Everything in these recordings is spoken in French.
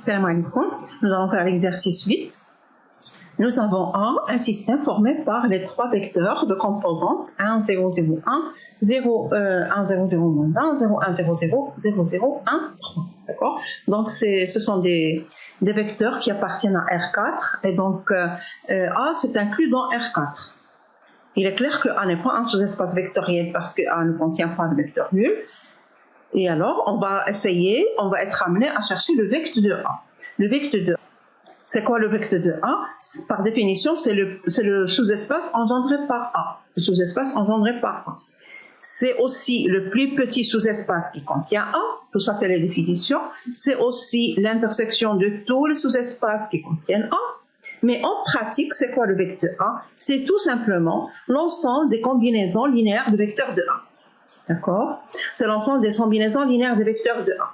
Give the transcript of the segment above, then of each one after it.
Salam alaikum. Nous allons faire l'exercice 8. Nous avons un système formé par les trois vecteurs de composantes 1, 0, 0, 1, 0, 1, 0, 0, 1, 0, 1, 0, 0, 0, 0, 1, 3. D'accord? Donc, ce sont des vecteurs qui appartiennent à R4 et donc A c'est inclus dans R4. Il est clair que A n'est pas un sous-espace vectoriel parce que A ne contient pas de vecteur nul. Et alors, on va être amené à chercher le vecteur de A. Le vecteur de A. C'est quoi le vecteur de A? Par définition, c'est le sous-espace engendré par A. Le sous-espace engendré par A. C'est aussi le plus petit sous-espace qui contient A. Tout ça, c'est les définitions. C'est aussi l'intersection de tous les sous-espaces qui contiennent A. Mais en pratique, c'est quoi le vecteur A? C'est tout simplement l'ensemble des combinaisons linéaires de vecteurs de A. D'accord? C'est l'ensemble des combinaisons linéaires de vecteurs de A.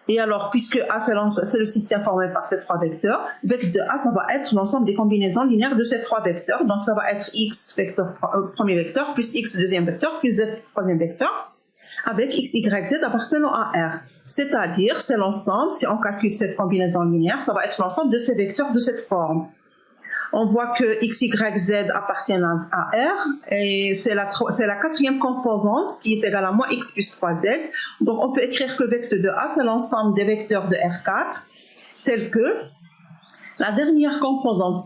Et alors, puisque A, c'est le système formé par ces trois vecteurs, vecteur de A, ça va être l'ensemble des combinaisons linéaires de ces trois vecteurs. Donc, ça va être X premier vecteur, plus X deuxième vecteur, plus Z troisième vecteur, avec X, Y, Z appartenant à R. C'est-à-dire, c'est l'ensemble, si on calcule cette combinaison linéaire, ça va être l'ensemble de ces vecteurs de cette forme. On voit que X, Y, Z appartiennent à R et c'est la quatrième composante qui est égale à moins X plus 3Z. Donc, on peut écrire que vecteur de A, c'est l'ensemble des vecteurs de R4 tels que la dernière composante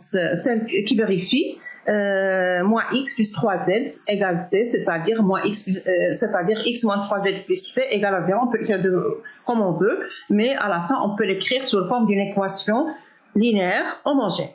qui vérifie moins X plus 3Z égale T, c'est-à-dire X moins 3Z plus T égale à 0. On peut l'écrire comme on veut, mais à la fin, on peut l'écrire sous la forme d'une équation linéaire homogène.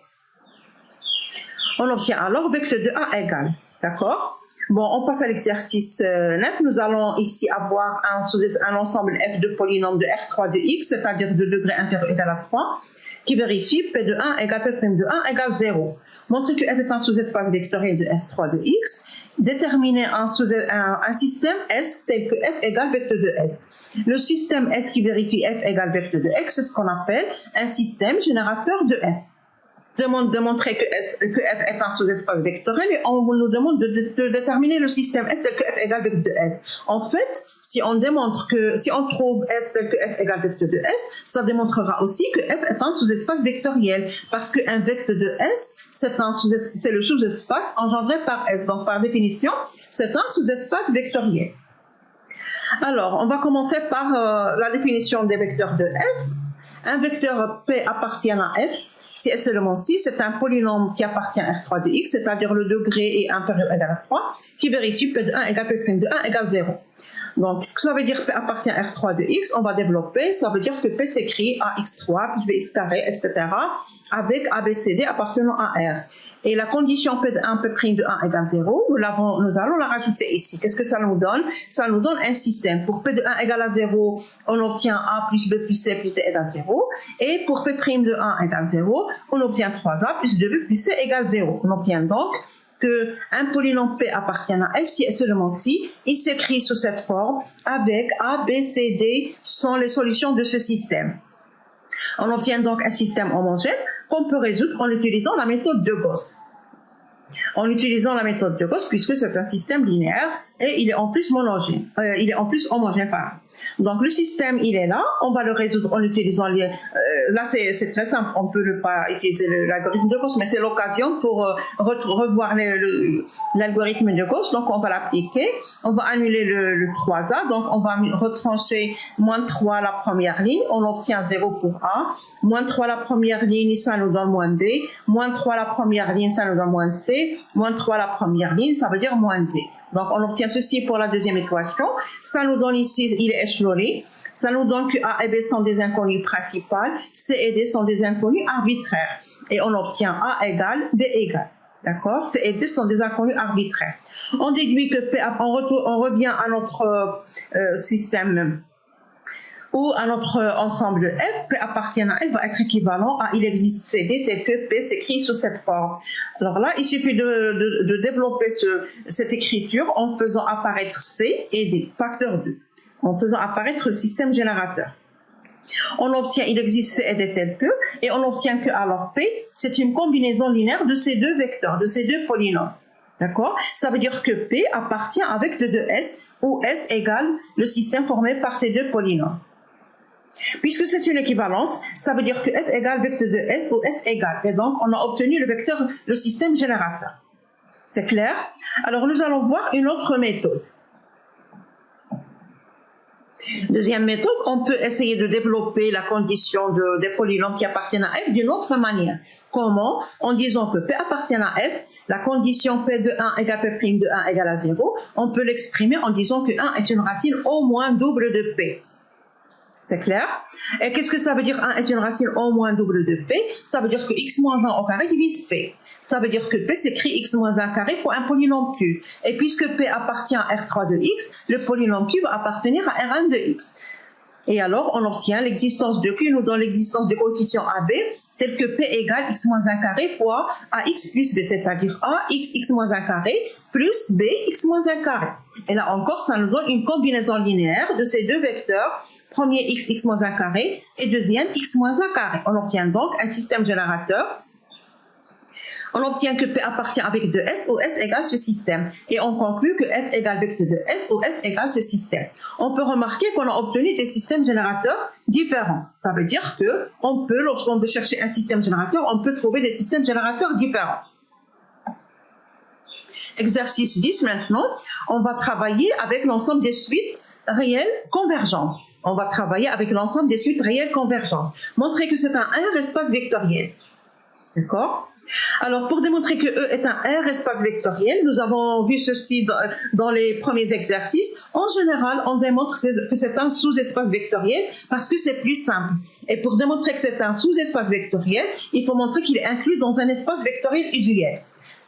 On obtient alors vecteur de A égale, d'accord? Bon, on passe à l'exercice 9. Nous allons ici avoir un ensemble F de polynômes de R3 de X, c'est-à-dire de degré inférieur égal à 3, qui vérifie P de 1 égale P' de 1 égale 0. Montre que F est un sous-espace vectoriel de R3 de X. Déterminer un système S tel que F égale vecteur de S. Le système S qui vérifie F égale vecteur de X, c'est ce qu'on appelle un système générateur de F. Demande de montrer que F est un sous-espace vectoriel et on nous demande de déterminer le système S tel que F égale vecteur de S. En fait, si on trouve S tel que F égale vecteur de S, ça démontrera aussi que F est un sous-espace vectoriel parce qu'un vecteur de S, c'est le sous-espace engendré par S. Donc, par définition, c'est un sous-espace vectoriel. Alors, on va commencer par la définition des vecteurs de F. Un vecteur P appartient à F. Si S est seulement si, c'est un polynôme qui appartient à R3 de X, c'est-à-dire le degré est inférieur égal à 3, qui vérifie P de 1 égale P' de 1 égale 0. Donc, ce que ça veut dire P appartient à R3 de X, on va développer, ça veut dire que P s'écrit AX3, puis Bx carré, etc., avec ABCD appartenant à R. Et la condition P de 1, P' de 1 égale 0, nous allons la rajouter ici. Qu'est-ce que ça nous donne? Ça nous donne un système. Pour P de 1 égale à 0, on obtient A plus B plus C plus D égale 0. Et pour P' de 1 égale 0, on obtient 3A plus 2B plus C égale 0. On obtient donc qu'un polynôme P appartient à F si et seulement si il s'écrit sous cette forme avec A, B, C, D sont les solutions de ce système. On obtient donc un système homogène qu'on peut résoudre en utilisant la méthode de Gauss. En utilisant la méthode de Gauss, puisque c'est un système linéaire et il est en plus homogène. Donc le système, il est là, on va le résoudre en utilisant là c'est très simple, on peut ne pas utiliser l'algorithme de Gauss, mais c'est l'occasion pour revoir l'algorithme de Gauss. Donc on va l'appliquer, on va annuler le 3A, donc on va retrancher moins 3 la première ligne, on obtient 0 pour A, moins 3 la première ligne, ça nous donne moins B, moins 3 la première ligne, ça nous donne moins C, moins 3 la première ligne, ça veut dire moins D. Donc, on obtient ceci pour la deuxième équation. Ça nous donne ici, il est échelonné. Ça nous donne que A et B sont des inconnues principales, C et D sont des inconnues arbitraires. Et on obtient A égale B égale. D'accord? C et D sont des inconnues arbitraires. On déduit que P, on revient à notre système ou à notre ensemble de F, P appartient à F va être équivalent à il existe CD tel que P s'écrit sous cette forme. Alors là, il suffit de développer cette écriture en faisant apparaître C et D, facteur 2, en faisant apparaître le système générateur. On obtient il existe C et D tel que, et on obtient que alors P, c'est une combinaison linéaire de ces deux vecteurs, de ces deux polynômes. D'accord? Ça veut dire que P appartient à vecteur de S, où S égale le système formé par ces deux polynômes. Puisque c'est une équivalence, ça veut dire que f égale vecteur de S ou S égale. Et donc, on a obtenu le vecteur, le système générateur. C'est clair? Alors, nous allons voir une autre méthode. Deuxième méthode, on peut essayer de développer la condition des polynômes qui appartiennent à f d'une autre manière. Comment? En disant que P appartient à f, la condition P de 1 égale P' de 1 égale à 0, on peut l'exprimer en disant que 1 est une racine au moins double de P. C'est clair? Et qu'est-ce que ça veut dire 1 est une racine au moins double de P? Ça veut dire que x moins 1 au carré divise P. Ça veut dire que P s'écrit x moins 1 carré pour un polynôme Q. Et puisque P appartient à R3 de x, le polynôme Q va appartenir à R1 de x. Et alors, on obtient l'existence de Q nous donne l'existence des coefficients AB, tel que P égale x moins 1 carré fois AX plus B, c'est-à-dire A, x moins 1 carré, plus B, x moins 1 carré. Et là encore, ça nous donne une combinaison linéaire de ces deux vecteurs, premier x moins 1 carré et deuxième x moins 1 carré. On obtient donc un système générateur. On obtient que P appartient à vecteur de S où S égale ce système. Et on conclut que F égale vecteur de S où S égale ce système. On peut remarquer qu'on a obtenu des systèmes générateurs différents. Ça veut dire que lorsqu'on veut chercher un système générateur, on peut trouver des systèmes générateurs différents. Exercice 10 maintenant, on va travailler avec l'ensemble des suites réelles convergentes. On va travailler avec l'ensemble des suites réelles convergentes. Montrer que c'est un R espace vectoriel. D'accord? Alors, pour démontrer que E est un R espace vectoriel, nous avons vu ceci dans les premiers exercices. En général, on démontre que c'est un sous-espace vectoriel parce que c'est plus simple. Et pour démontrer que c'est un sous-espace vectoriel, il faut montrer qu'il est inclus dans un espace vectoriel usuel.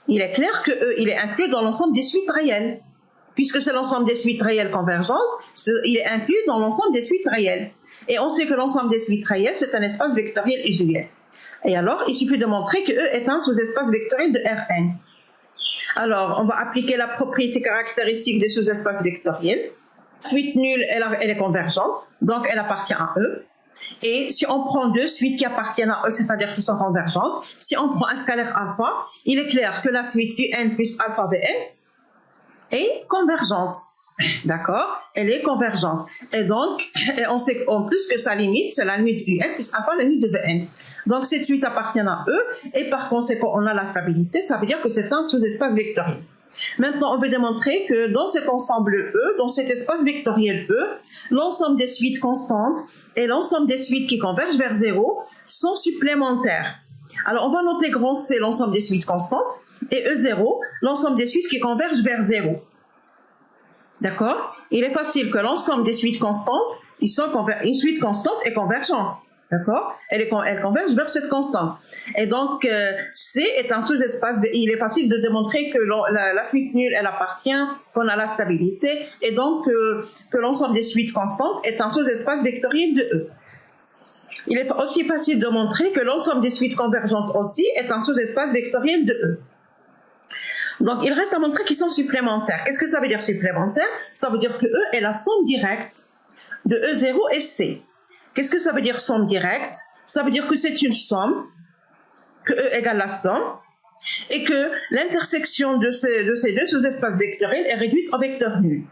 Il est clair que E, il est inclus dans l'ensemble des suites réelles. Puisque c'est l'ensemble des suites réelles convergentes, il est inclus dans l'ensemble des suites réelles. Et on sait que l'ensemble des suites réelles, c'est un espace vectoriel usuel. Et alors, il suffit de montrer que E est un sous-espace vectoriel de Rn. Alors, on va appliquer la propriété caractéristique des sous-espaces vectoriels. Suite nulle, elle est convergente, donc elle appartient à E. Et si on prend deux suites qui appartiennent à E, c'est-à-dire qui sont convergentes, si on prend un scalaire alpha, il est clair que la suite UN plus alpha Vn est convergente. D'accord? Elle est convergente. Et donc, on sait en plus que sa limite, c'est la limite UN plus alpha, la limite de Vn. Donc, cette suite appartient à E, et par conséquent, on a la stabilité, ça veut dire que c'est un sous-espace vectoriel. Maintenant, on veut démontrer que dans cet ensemble E, dans cet espace vectoriel E, l'ensemble des suites constantes et l'ensemble des suites qui convergent vers 0 sont supplémentaires. Alors, on va noter grand C, l'ensemble des suites constantes, et E0, l'ensemble des suites qui convergent vers 0. D'accord? Il est facile que l'ensemble des suites constantes, une suite constante est convergente. D'accord? Elle converge vers cette constante. Et donc, C est un sous-espace. Il est facile de démontrer que la suite nulle, elle appartient, qu'on a la stabilité, et donc que l'ensemble des suites constantes est un sous-espace vectoriel de E. Il est aussi facile de montrer que l'ensemble des suites convergentes aussi est un sous-espace vectoriel de E. Donc, il reste à montrer qu'ils sont supplémentaires. Qu'est-ce que ça veut dire supplémentaire? Ça veut dire que E est la somme directe de E0 et C. Qu'est-ce que ça veut dire somme directe? Ça veut dire que c'est une somme, que E égale la somme, et que l'intersection de ces deux sous-espaces vectoriels est réduite au vecteur nul.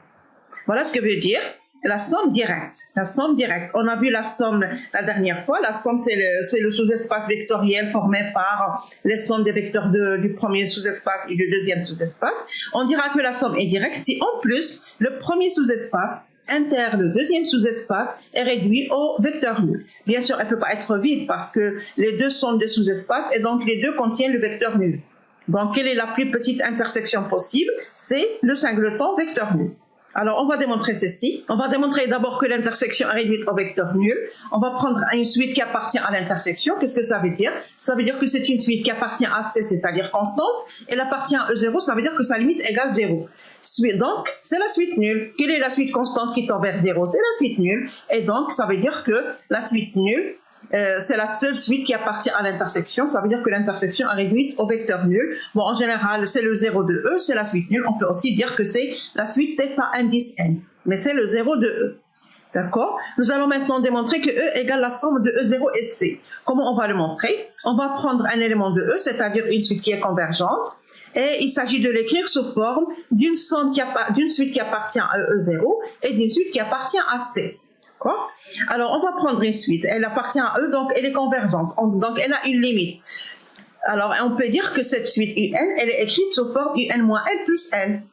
Voilà ce que veut dire la somme directe. La somme directe. On a vu la somme la dernière fois. La somme, c'est le sous-espace vectoriel formé par les sommes des vecteurs du premier sous-espace et du deuxième sous-espace. On dira que la somme est directe si en plus le premier sous-espace le deuxième sous-espace est réduit au vecteur nul. Bien sûr, elle ne peut pas être vide parce que les deux sont des sous-espaces et donc les deux contiennent le vecteur nul. Donc, quelle est la plus petite intersection possible? C'est le singleton vecteur nul. Alors, on va démontrer ceci. On va démontrer d'abord que l'intersection est réduite au vecteur nul. On va prendre une suite qui appartient à l'intersection. Qu'est-ce que ça veut dire? Ça veut dire que c'est une suite qui appartient à C, c'est-à-dire constante. Elle appartient à E0, ça veut dire que sa limite égale 0. Donc, c'est la suite nulle. Quelle est la suite constante qui tend vers 0? C'est la suite nulle. Et donc, ça veut dire que la suite nulle, c'est la seule suite qui appartient à l'intersection. Ça veut dire que l'intersection est réduite au vecteur nul. Bon, en général, c'est le 0 de E, c'est la suite nulle. On peut aussi dire que c'est la suite θ indice n. Mais c'est le 0 de E. D'accord? Nous allons maintenant démontrer que E égale la somme de E0 et C. Comment on va le montrer? On va prendre un élément de E, c'est-à-dire une suite qui est convergente. Et il s'agit de l'écrire sous forme d'une suite qui appartient à E0 et d'une suite qui appartient à C. D'accord? Alors, on va prendre une suite. Elle appartient à E, donc elle est convergente. Donc, elle a une limite. Alors, on peut dire que cette suite UN, elle est écrite sous forme UN moins L plus L.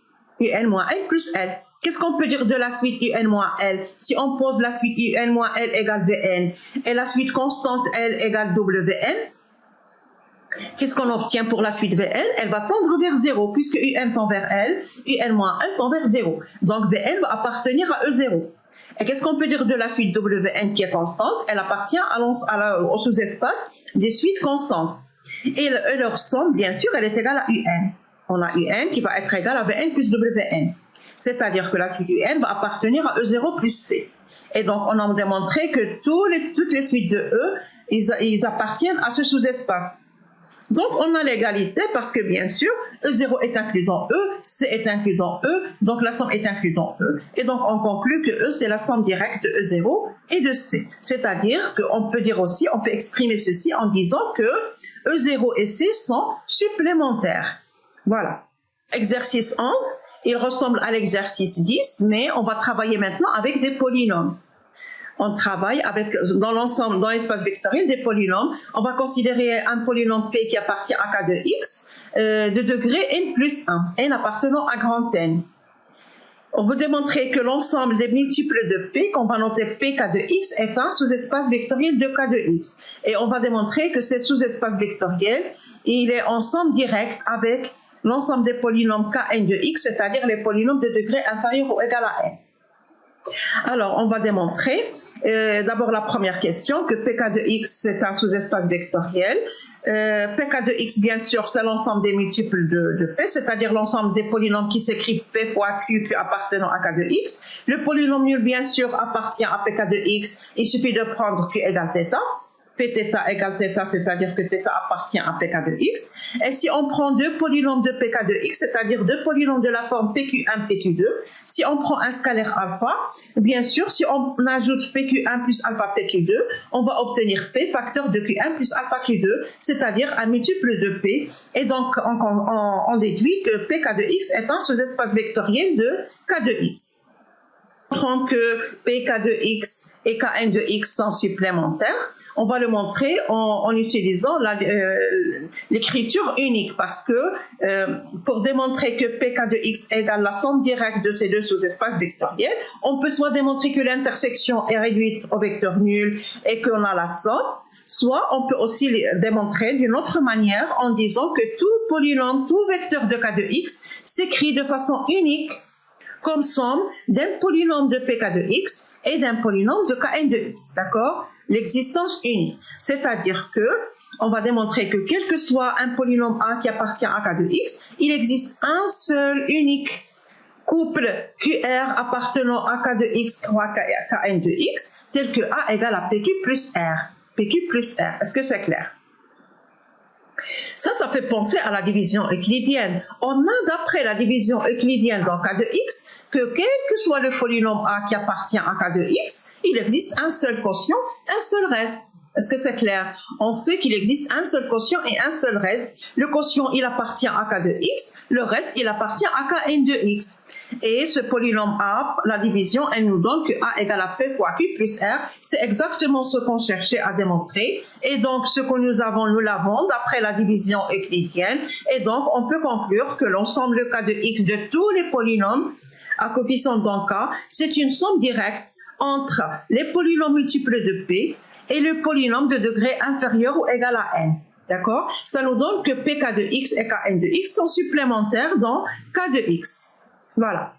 UN moins L plus L. Qu'est-ce qu'on peut dire de la suite UN moins L? Si on pose la suite UN moins L égale Vn et la suite constante L égale Wn, qu'est-ce qu'on obtient pour la suite Vn? Elle va tendre vers 0, puisque UN tend vers L, UN moins L tend vers 0. Donc Vn va appartenir à E0. Et qu'est-ce qu'on peut dire de la suite Wn qui est constante? Elle appartient au sous-espace des suites constantes. Et leur somme, bien sûr, elle est égale à UN. On a UN qui va être égal à Vn plus Wn. C'est-à-dire que la suite UN va appartenir à E0 plus C. Et donc, on a démontré que toutes les suites de E, ils appartiennent à ce sous-espace. Donc, on a l'égalité parce que, bien sûr, E0 est inclus dans E, C est inclus dans E, donc la somme est inclue dans E. Et donc, on conclut que E, c'est la somme directe de E0 et de C. C'est-à-dire qu'on peut dire aussi, on peut exprimer ceci en disant que E0 et C sont supplémentaires. Voilà. Exercice 11, il ressemble à l'exercice 10, mais on va travailler maintenant avec des polynômes. On travaille avec, dans l'ensemble, dans l'espace vectoriel des polynômes. On va considérer un polynôme P qui appartient à K de X de degré n plus 1, n appartenant à grand N. On veut démontrer que l'ensemble des multiples de P, qu'on va noter Pk de X, est un sous-espace vectoriel de K de X. Et on va démontrer que ce sous-espace vectoriel, il est ensemble direct avec l'ensemble des polynômes Kn de X, c'est-à-dire les polynômes de degré inférieur ou égal à n. Alors, on va démontrer d'abord la première question, que Pk de X, c'est un sous-espace vectoriel. Pk de X, bien sûr, c'est l'ensemble des multiples de P, c'est-à-dire l'ensemble des polynômes qui s'écrivent P fois Q appartenant à K de X. Le polynôme nul, bien sûr, appartient à Pk de X. Il suffit de prendre Q égale θ. Pθ égale θ, c'est-à-dire que θ appartient à Pk de X. Et si on prend deux polynômes de Pk de X, c'est-à-dire deux polynômes de la forme PQ1, PQ2, si on prend un scalaire alpha, bien sûr, si on ajoute PQ1 plus alpha PQ2, on va obtenir P facteur de Q1 plus alpha Q2, c'est-à-dire un multiple de P. Et donc, on déduit que Pk de X est un sous-espace vectoriel de K de X. Montrant que Pk de X et Kn de X sont supplémentaires, on va le montrer en utilisant l'écriture unique parce que pour démontrer que Pk de X égale la somme directe de ces deux sous-espaces vectoriels, on peut soit démontrer que l'intersection est réduite au vecteur nul et qu'on a la somme, soit on peut aussi démontrer d'une autre manière en disant que tout polynôme, tout vecteur de K de X s'écrit de façon unique comme somme d'un polynôme de Pk de X et d'un polynôme de Kn de X, d'accord? L'existence unique. C'est-à-dire que on va démontrer que quel que soit un polynôme A qui appartient à K de X, il existe un seul unique couple QR appartenant à K de X croix Kn de X, tel que A égale à PQ plus R. PQ plus R. Est-ce que c'est clair? Ça fait penser à la division euclidienne. On a, d'après la division euclidienne dans K de X, que quel que soit le polynôme A qui appartient à K de X, il existe un seul quotient, un seul reste. Est-ce que c'est clair? On sait qu'il existe un seul quotient et un seul reste. Le quotient, il appartient à K de X, le reste, il appartient à Kn de X. Et ce polynôme A, la division, elle nous donne que A égale à P fois Q plus R. C'est exactement ce qu'on cherchait à démontrer. Et donc, ce que nous l'avons d'après la division euclidienne. Et donc, on peut conclure que l'ensemble K de X de tous les polynômes à coefficient dans K, c'est une somme directe entre les polynômes multiples de P et le polynôme de degré inférieur ou égal à n. D'accord? Ça nous donne que Pk de X et Kn de X sont supplémentaires dans K de X. Voilà.